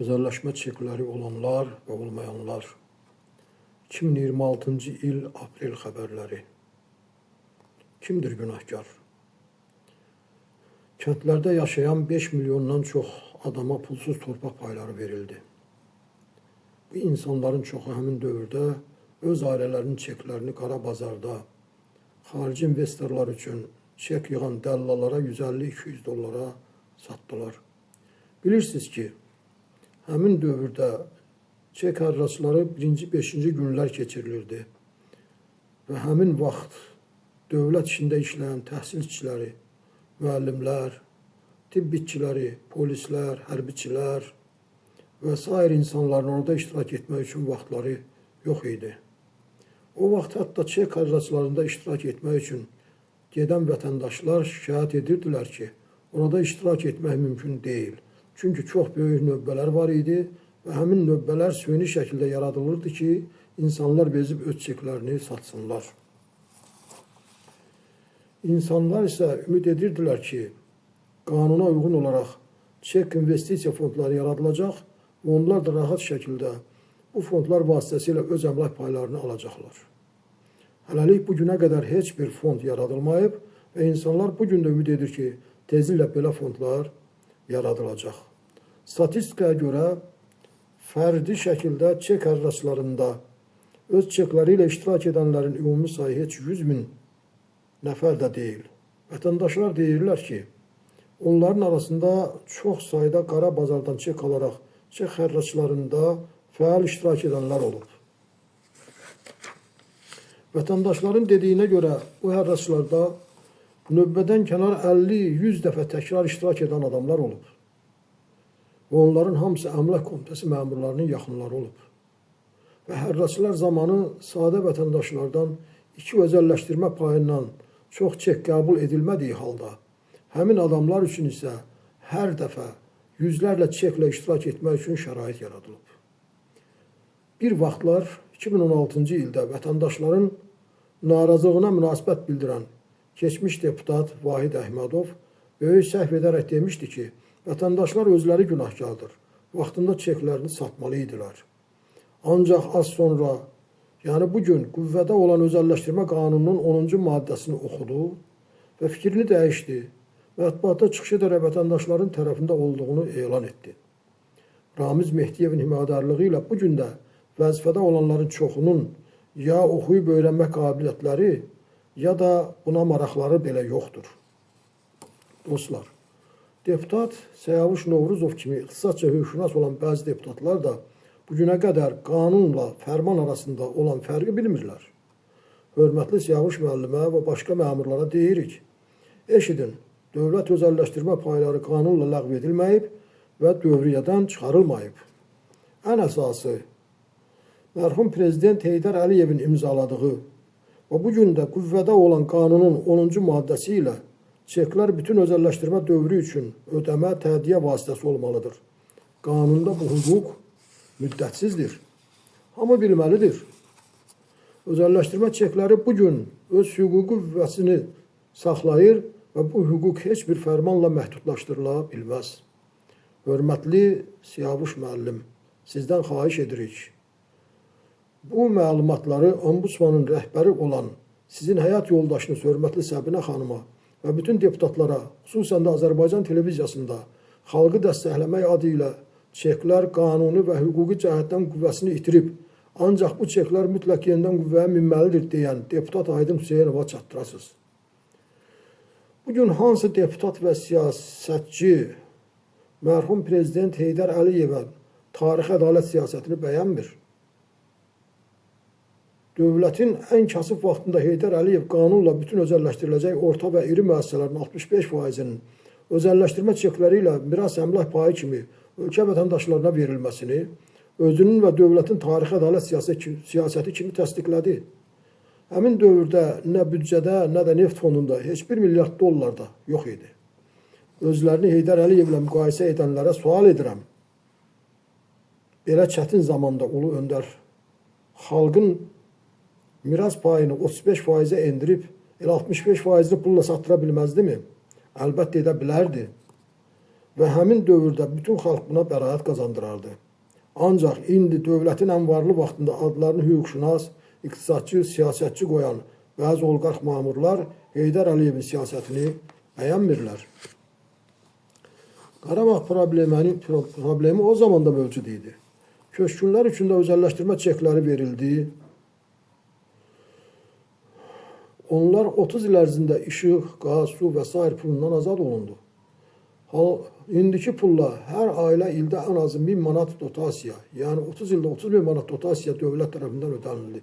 Özelleşme çekleri olanlar ve olmayanlar. 2026 il aprel haberleri. Kimdir günahkar? Kentlerde yaşayan 5 milyondan çox adama pulsuz torpaq payları verildi. Bu insanların çoxu həmin dövrdə öz ailələrinin çeklərini qara bazarda xarici investorlar üçün çek yığan dəllalara 150-200 dollara satdılar. Bilirsiniz ki, həmin dövrdə çek hərraçları 1-5-ci günlər keçirilirdi və həmin vaxt dövlət işində işləyən təhsil işçiləri, müəllimlər, tibb işçiləri, polislər, hərbiçilər və sair insanların orada iştirak etmək üçün vaxtları yox idi. O vaxt hətta çek hərraçlarında iştirak etmək üçün gedən vətəndaşlar şikayət edirdilər ki, orada iştirak etmək mümkün deyil. Çünki çox böyük növbələr var idi və həmin növbələr süni şəkildə yaradılırdı ki, insanlar bezib öz çeklərini satsınlar. İnsanlar isə ümid edirdilər ki, qanuna uyğun olaraq çek investisiya fondları yaradılacaq və onlar da rahat şəkildə bu fondlar vasitəsilə öz əmlak paylarını alacaqlar. Hələlik bu günə qədər heç bir fond yaradılmayıb və insanlar bu gün də ümid edir ki, tezliklə belə fondlar yaradılacaq. Statistikaya görə fərdi şəkildə çek hərraçlarında öz çekləri ilə iştirak edənlərin ümumi sayı heç 100 min nəfər də deyil. Vətəndaşlar deyirlər ki, onların arasında çox sayda qara bazardan çek alaraq çek hərraçlarında fəal iştirak edənlər olub. Vətəndaşların dediyinə görə bu hərraçlarda növbədən kənar 50-100 dəfə təkrar iştirak edən adamlar olub. Və onların hamısı əmlak komitəsi məmurlarının yaxınları olub. Və hərraçlar zamanı sadə vətəndaşlardan 2 özəlləşdirmə payından çox çek qəbul edilmədiyi halda, həmin adamlar üçün isə hər dəfə yüzlərlə çeklə iştirak etmək üçün şərait yaradılıb. Bir vaxtlar 2016-cı ildə vətəndaşların narazılığına münasibət bildirən keçmiş deputat Vahid Əhmədov böyük səhv edərək demişdi ki, vətəndaşlar özləri günahkardır, vaxtında çeklərini satmalı idilər. Ancaq az sonra, yəni bugün qüvvədə olan özəlləşdirmə qanununun 10-cu maddəsini oxudu və fikrini dəyişdi. Mətbuatda çıxış edərək vətəndaşların tərəfində olduğunu elan etdi. Ramiz Mehdiyevin himayədarlığı ilə bugün də vəzifədə olanların çoxunun ya oxuyub öyrənmək qabiliyyətləri, ya da buna maraqları belə yoxdur. Dostlar, deputat Səyavuş Novruzov kimi ixtisasca hüquqşünas olan bəzi deputatlar da bugünə qədər qanunla fərman arasında olan fərqi bilmirlər. Hörmətli Səyavuş müəllimə və başqa məmurlara deyirik, eşidin, dövlət özəlləşdirmə payları qanunla ləğv edilməyib və dövriyyədən çıxarılmayıb. Ən əsası, mərhum Prezident Heydər Əliyevin imzaladığı və bugün də qüvvədə olan qanunun 10-cu maddəsi ilə çeklər bütün özəlləşdirmə dövrü üçün ödəmə təhdiyə vasitəsi olmalıdır. Qanunda bu hüquq müddətsizdir. Hamı bilməlidir. Özəlləşdirmə çekləri bugün öz hüquqi qüvvəsini saxlayır və bu hüquq heç bir fərmanla məhdudlaşdırıla bilməz. Hörmətli Siyavuş müəllim, sizdən xahiş edirik. Bu məlumatları ombudsmanın rəhbəri olan sizin həyat yoldaşınız hörmətli Səbinə xanıma və bütün deputatlara, xüsusən də Azərbaycan televiziyasında xalqı dəstəkləmək adı ilə çeklər qanuni və hüquqi cəhətdən qüvvəsini itirib, ancaq bu çeklər mütləq yenidən qüvvəyə minməlidir deyən deputat Aydın Hüseynova çatdırasınız. Bugün hansı deputat və siyasətçi mərhum Prezident Heydər Əliyevə tarixi ədalət siyasətini bəyənmir? Dövlətin ən kasıb vaxtında Heydər Əliyev qanunla bütün özəlləşdiriləcək orta və iri müəssisələrin 65%-nin özəlləşdirmə çekləri ilə miras əmlak payı kimi ölkə vətəndaşlarına verilməsini özünün və dövlətin tarixi ədalət siyasəti kimi təsdiqlədi. Həmin dövrdə nə büdcədə, nə də neft fondunda heç 1 milyard dollar da yox idi. Özlərini Heydər Əliyevlə müqayisə edənlərə sual edirəm. Belə çətin zamanda ulu öndər xalqın miras payını 35%-ə endirib, elə 65%-ni pulla satdıra bilməzdi mi? Əlbəttə edə bilərdi. və həmin dövrdə bütün xalq buna bəraət qazandırardı. Ancaq indi dövlətin ən varlı vaxtında adlarını hüquqşünas, iqtisadçı, siyasətçi qoyan bəzi oliqarx məmurlar Heydər Əliyevin siyasətini bəyənmirlər. Qarabağ problemi o zaman da mövcud idi. Köçkünlər üçün də özəlləşdirmə çekləri verildi. Onlar 30 il ərzində işıq, qaz, su və s. pulundan azad olundu. İndiki pulla hər ailə ildə ən azı 1000 manat dotasiya, yəni 30 ildə 30 bin manat dotasiya dövlət tərəfindən ödənildi.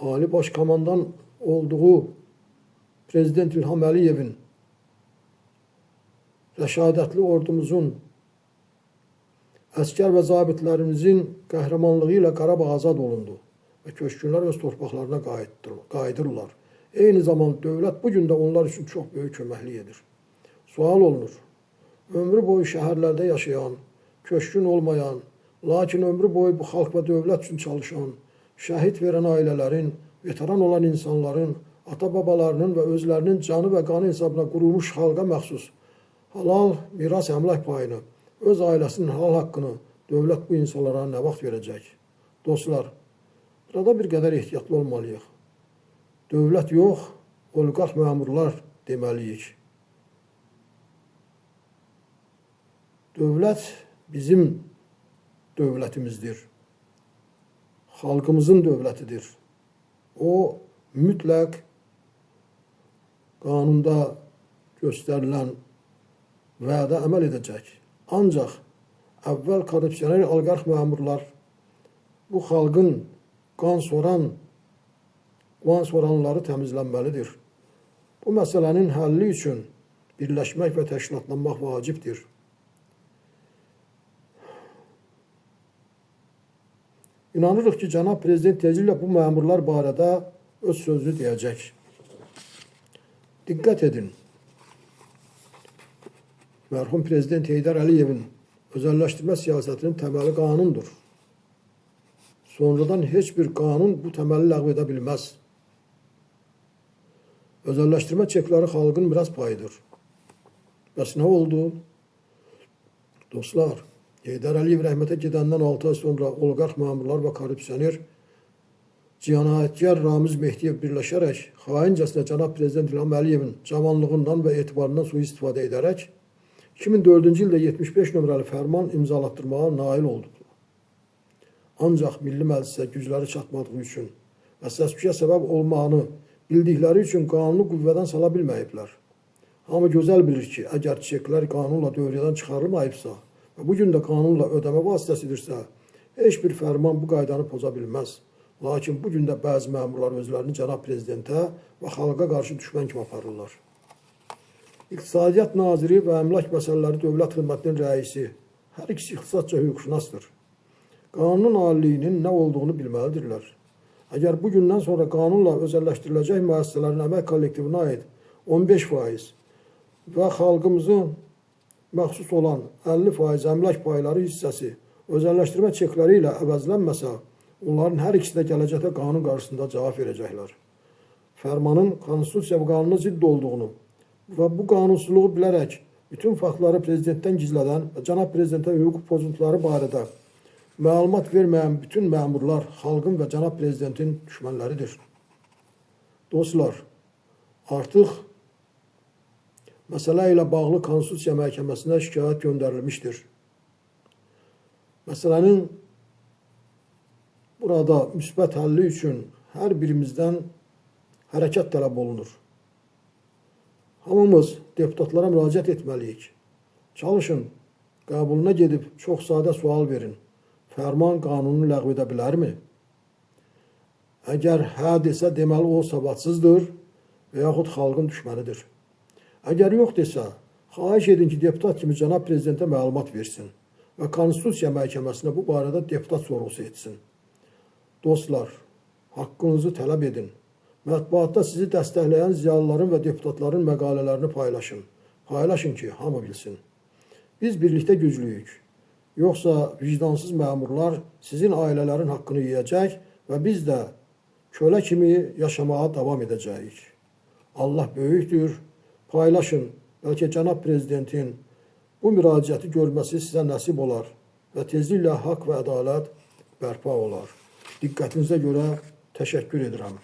Ali Baş Komandan olduğu Prezident İlham Əliyevin rəşadətli ordumuzun, əskər və zabitlərimizin qəhrəmanlığı ilə Qarabağ azad olundu və köçkünlər öz torpaqlarına qayıdırlar. Eyni zamanda dövlət bugün də onlar üçün çox böyük köməklik edir. Sual olunur, ömrü boyu şəhərlərdə yaşayan, köçkün olmayan, lakin ömrü boyu bu xalq və dövlət üçün çalışan, şəhid verən ailələrin, veteran olan insanların, ata-babalarının və özlərinin canı və qanı hesabına qurulmuş xalqa məxsus halal miras əmlak payını, öz ailəsinin halal haqqını dövlət bu insanlara nə vaxt verəcək? Dostlar, burada bir qədər ehtiyatlı olmalıyıq. Dövlət yox, oliqarx məmurlar deməliyik. Dövlət bizim dövlətimizdir. Xalqımızın dövlətidir. O, mütləq qanunda göstərilən vədə əməl edəcək. Ancaq əvvəl korrupsioner oliqarx məmurlar bu xalqın qan soranları təmizlənməlidir. Bu məsələnin həlli üçün birləşmək və təşkilatlanmaq vacibdir. İnanırıq ki, cənab prezident tezliklə bu məmurlar barədə öz sözünü deyəcək. Diqqət edin. Mərhum prezident Heydər Əliyevin özəlləşdirmə siyasətinin təməli qanundur. Sonradan heç bir qanun bu təməli ləğv edə bilməz. Özəlləşdirmə çekləri xalqın miras payıdır. Bəs nə oldu? Dostlar, Heydər Əliyev rəhmətə gedəndən 6 ay sonra oliqarx məmurlar və korrupsioner cinayətkar Ramiz Mehdiyev birləşərək xaincəsinə cənab prezident İlham Əliyevin cavanlığından və etibarından sui-istifadə edərək 2004-cü ildə 75 nömrəli fərman imzalatdırmağa nail oldu. Ancaq milli məclisə gücləri çatmadığı üçün və səsküyə səbəb olmağını bildikləri üçün qanunu qüvvədən sala bilməyiblər. Hamı gözəl bilir ki, əgər çeklər qanunla dövrədən çıxarılmayıbsa və bugün də qanunla ödəmə vasitəsidirsə, heç bir fərman bu qaydanı poza bilməz. Lakin bugün də bəzi məmurlar özlərini cənab prezidentə və xalqa qarşı düşmən kimi aparırlar. İqtisadiyyat naziri və əmlak məsələləri dövlət xidmətinin rəisi, hər ikisi ixtisadca hüquqşünasdır. Qanunun aliliyinin nə olduğunu bilməlidirlər. Əgər bugündən sonra qanunla özəlləşdiriləcək müəssisələrin əmək kollektivinə aid 15% və xalqımızın məxsus olan 50% əmlak payları hissəsi özəlləşdirmə çekləri ilə əvəzlənməsə, onların hər ikisi də gələcəkdə qanun qarşısında cavab verəcəklər. Fərmanın konstitusiya və qanuna zidd olduğunu və bu qanunsuzluğu bilərək bütün faktları prezidentdən gizlədən və cənab prezidentə hüquq pozuntuları barədə məlumat verməyən bütün məmurlar xalqın və cənab prezidentin düşmənləridir. Dostlar, artıq məsələ ilə bağlı Konstitusiya Məhkəməsinə şikayət göndərilmişdir. Məsələnin burada müsbət həlli üçün hər birimizdən hərəkət tələb olunur. Hamımız deputatlara müraciət etməliyik. Çalışın, qəbuluna gedib çox sadə sual verin. Fərman qanunu ləğv edə bilərmi? Əgər hə desə, deməli o savadsızdır və yaxud xalqın düşmənidir. Əgər yox desə, xahiş edin ki, deputat kimi cənab prezidentə məlumat versin və Konstitusiya Məhkəməsinə bu barədə deputat sorğusu etsin. Dostlar, haqqınızı tələb edin. Mətbuatda sizi dəstəkləyən ziyalıların və deputatların məqalələrini paylaşın. Paylaşın ki, hamı bilsin. Biz birlikdə güclüyük. Yoxsa vicdansız məmurlar sizin ailələrin haqqını yeyəcək və biz də kölə kimi yaşamağa davam edəcəyik. Allah böyükdür, paylaşın. Bəlkə cənab prezidentin bu müraciəti görməsi sizə nəsib olar və tezliklə haqq və ədalət bərpa olar. Diqqətinizə görə təşəkkür edirəm.